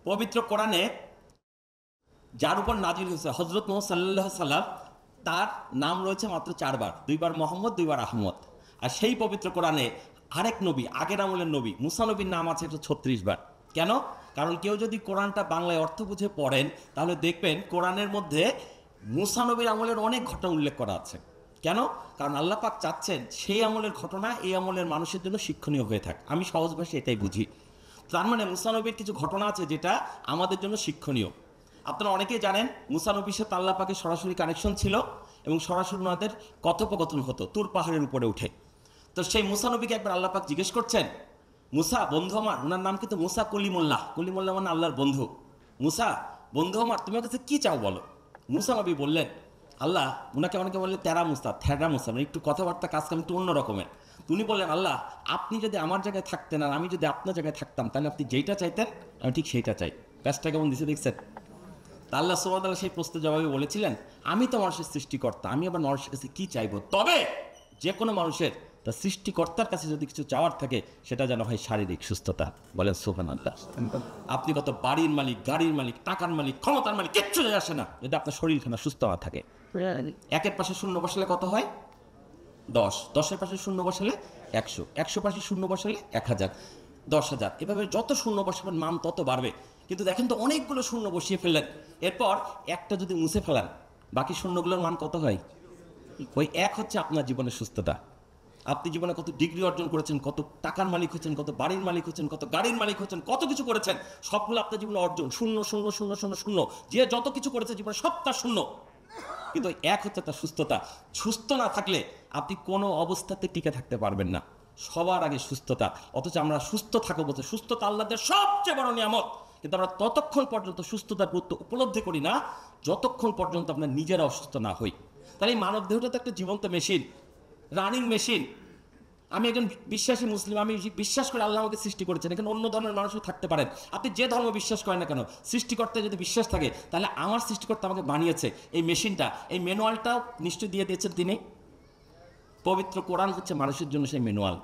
পবিত্র কোরআনে যার উপর নাজিল হয়েছে হজরত মোহাম্মদ সাল্লাহ সাল্লাম, তার নাম রয়েছে মাত্র 4 বার, 2 বার মোহাম্মদ, 2 বার আহমদ। আর সেই পবিত্র কোরআনে আরেক নবী, আগের আমলের নবী মুসা নবীর নাম আছে 36 বার। কেন? কারণ কেউ যদি কোরআনটা বাংলায় অর্থ বুঝে পড়েন তাহলে দেখবেন কোরআনের মধ্যে মুসা নবীর আমলের অনেক ঘটনা উল্লেখ করা আছে। কেন? কারণ আল্লাহ পাক চাচ্ছেন সেই আমলের ঘটনা এই আমলের মানুষের জন্য শিক্ষণীয় হয়ে থাকে। আমি সহজ ভাষায় এটাই বুঝি। তার মানে মুসা নবীর কিছু ঘটনা আছে যেটা আমাদের জন্য শিক্ষণীয়। আপনারা অনেকেই জানেন মুসা নবীর সাথে আল্লাহ পাকের সরাসরি কানেকশন ছিল এবং সরাসরি ওনাদের কথোপকথন হতো তুর পাহাড়ের উপরে উঠে। তো সেই মুসা নবীকে একবার আল্লাহ পাক জিজ্ঞেস করছেন, মুসা বন্ধু আমার, ওনার নাম কিন্তু মুসা কলিমুল্লাহ, কলিমুল্লাহ মানে আল্লাহর বন্ধু। মুসা বন্ধু আমার, তুমি কাছে কি চাও বলো। মুসা নবী বললেন, আল্লাহ, ওনাকে অনেকে বললেন তেরা মুসা, থ্যারা মুসা, মানে একটু কথাবার্তা কাজকাম একটু অন্য রকমের। তুমি বললেন, আল্লাহ, আপনি যদি আমার জায়গায় থাকতেন আর আমি যদি আপনার জায়গায় থাকতাম তাহলে আপনি যেইটা চাইতেন আমি ঠিক সেইটা চাই। কাজটা কেমন দিছে দেখছেন? তা আল্লাহ সুবহানাহু ওয়া তাআলা সেই প্রশ্নের জবাবে বলেছিলেন, আমি তো মানুষের সৃষ্টিকর্তা, আমি আবার মানুষের কাছে কী চাইবো? তবে যে কোনো মানুষের তার সৃষ্টিকর্তার কাছে যদি কিছু চাওয়ার থাকে সেটা যেন হয় শারীরিক সুস্থতা। বলেন সুবহানাল্লাহ। আপনি কত বাড়ির মালিক, গাড়ির মালিক, টাকার মালিক, ক্ষমতার মালিক, কিচ্ছু যায় আসে না যদি আপনার শরীরখানা সুস্থ না থাকে। একের পাশে শূন্য বসালে কত হয়? 10, 10-এর পাশে শূন্য বসালে 100, 100 পাশে শূন্য বসালে 1000, 10,000, এভাবে যত শূন্য বসাবেন মান তত বাড়বে। কিন্তু দেখেন তো অনেকগুলো শূন্য বসিয়ে ফেললেন, এরপর একটা যদি মুছে ফেলান বাকি শূন্যগুলোর মান কত হয়? ওই এক হচ্ছে আপনার জীবনের সুস্থতা। আপনি জীবনে কত ডিগ্রি অর্জন করেছেন, কত টাকার মালিক হচ্ছেন, কত বাড়ির মালিক হচ্ছেন, কত গাড়ির মালিক হচ্ছেন, কত কিছু করেছেন, সবগুলো আপনার জীবনে অর্জন। শূন্য শূন্য শূন্য শূন্য শূন্য, যে যত কিছু করেছে জীবনে সব তার শূন্য। কিন্তু এক হচ্ছে তার সুস্থতা। সুস্থ না থাকলে আপনি কোনো অবস্থাতে টিকে থাকতে পারবেন না। সবার আগে সুস্থতা। অথচ আমরা সুস্থ থাকবো বলতে, সুস্থতা আল্লাহর সবচেয়ে বড় নিয়ামত, কিন্তু আমরা ততক্ষণ পর্যন্ত সুস্থতার গুরুত্ব উপলব্ধি করি না যতক্ষণ পর্যন্ত আমরা নিজেরা অসুস্থ না হই। তাহলে এই মানব দেহটা তো একটা জীবন্ত মেশিন, রানিং মেশিন। আমি একজন বিশ্বাসী মুসলিম, আমি বিশ্বাস করে আল্লাহ আমাকে সৃষ্টি করেছেন। এখানে অন্য ধর্মের মানুষও থাকতে পারেন, আপনি যে ধর্ম বিশ্বাস করেন না কেন, সৃষ্টিকর্তায় যদি বিশ্বাস থাকে তাহলে আমার সৃষ্টিকর্তা আমাকে বানিয়েছে। এই মেশিনটা, এই ম্যানুয়ালটাও নিশ্চয় দিয়ে দিয়েছেন তিনি। পবিত্র কোরআন হচ্ছে মানুষের জন্য সেই ম্যানুয়াল।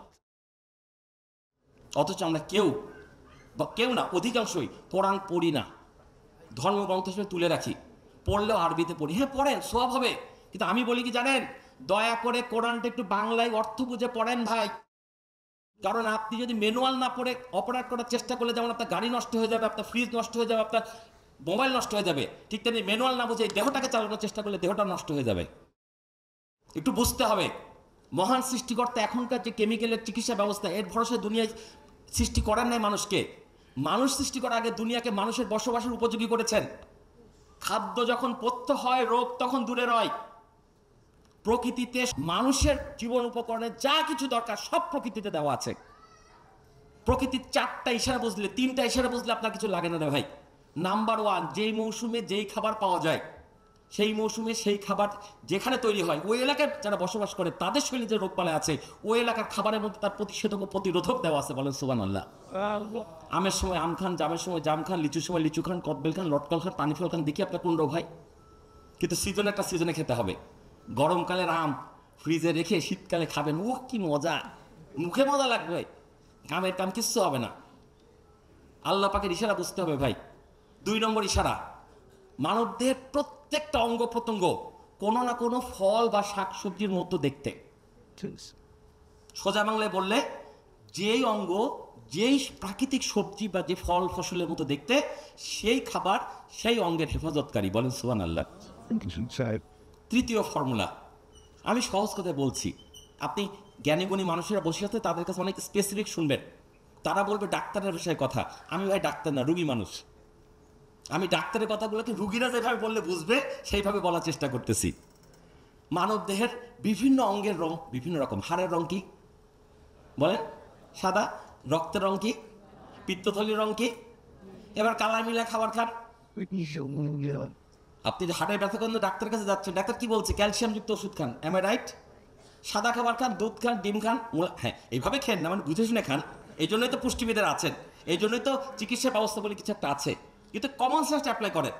অথচ আমরা কেউ না, অধিকাংশই কোরআন পড়ি না, ধর্মগ্রন্থ হিসেবে তুলে রাখি, পড়লেও আরবিতে পড়ি। হ্যাঁ পড়েন, সওয়াব হবে, কিন্তু আমি বলি কি জানেন, দয়া করে কোরআনটা একটু বাংলায় অর্থ বুঝে পড়েন ভাই। কারণ আপনি যদি ম্যানুয়াল না পড়ে অপারেট করার চেষ্টা করলে যেমন আপনার গাড়ি নষ্ট হয়ে যাবে, আপনার ফ্রিজ নষ্ট হয়ে যাবে, আপনার মোবাইল নষ্ট হয়ে যাবে, ঠিক তেমনি ম্যানুয়াল না বুঝে দেহটাকে চালানোর চেষ্টা করলে দেহটা নষ্ট হয়ে যাবে। একটু বুঝতে হবে, মহান সৃষ্টিকর্তা এখনকার যে কেমিক্যালের চিকিৎসা ব্যবস্থা, এর ভরসায় দুনিয়ায় সৃষ্টি করেন নাই মানুষকে। মানুষ সৃষ্টি করার আগে দুনিয়াকে মানুষের বসবাসের উপযোগী করেছেন। খাদ্য যখন পথ্য হয়, রোগ তখন দূরে রয়। প্রকৃতিতে মানুষের জীবন উপকরণে যা কিছু দরকার সব প্রকৃতিতে দেওয়া আছে। প্রকৃতির 4টা ইশারা বুঝলে, 3টা ইশারা বুঝলে আপনার কিছু লাগে না রে ভাই। নাম্বার 1, যেই মৌসুমে যেই খাবার পাওয়া যায়, সেই মৌসুমে সেই খাবার যেখানে তৈরি হয়, ওই এলাকায় যারা বসবাস করে তাদের শরীরে যে রোগবালাই আছে ওই এলাকার খাবারের মধ্যে তার প্রতিষেধক ও প্রতিরোধক দেওয়া আছে। বলেন সুবহানাল্লাহ। আমের সময় আম খান, জামের সময় জাম খান, লিচুর সময় লিচু খান, কদবেল খান, লটকল খান, পানি ফল খান, দেখি আপনার কোন রোগ হয়। কিন্তু সিজনে একটা সিজনে খেতে হবে। গরমকালের আম ফ্রিজে রেখে শীতকালে খাবেন, ও কি মজা, মুখে মজা লাগবে, আমের কাম কিচ্ছু হবে না। আল্লাহ পাকের ইশারা বুঝতে হবে ভাই। 2 নম্বর ইশারা, মানবদেহের প্রত্যেকটা অঙ্গ প্রত্যঙ্গ কোনো না কোনো ফল বা শাকসবজির মতো দেখতে। সোজা বাংলায় বললে, যেই অঙ্গ যেই প্রাকৃতিক সবজি বা যে ফল ফসলের মতো দেখতে, সেই খাবার সেই অঙ্গের হেফাজতকারী। বলেন সুবহানাল্লাহ। 3য় ফর্মুলা, আমি সহজ কথায় বলছি, আপনি জ্ঞানীগুণী মানুষেরা বসে আছে, তাদের কাছে অনেক স্পেসিফিক শুনবেন, তারা বলবে ডাক্তারের বিষয়ে কথা। আমি ভাই ডাক্তার না, রুগী মানুষ। আমি ডাক্তারের কথাগুলোকে রুগীরা যেভাবে বললে বুঝবে সেইভাবে বলার চেষ্টা করতেছি। মানব দেহের বিভিন্ন অঙ্গের রং বিভিন্ন রকম। হাড়ের রং কি বলেন? সাদা। রক্তের রং কি? পিত্তথলির রং কি? এবার কালার মিলা খাবার খান। আপনি হাড়ের ব্যথা কিন্তু ডাক্তারের কাছে যাচ্ছেন, ডাক্তার কি বলছে? ক্যালসিয়ামযুক্ত ওষুধ খান। M I right? সাদা খাবার খান, দুধ খান, ডিম খান। হ্যাঁ, এইভাবে খেন না, মানে বুঝে শুনে খান। এই জন্যই তো পুষ্টিবিদের আছেন, এই জন্যই তো চিকিৎসা ব্যবস্থা বলে কিছু একটা আছে। কিন্তু কমন সেন্সটা অ্যাপ্লাই করেন।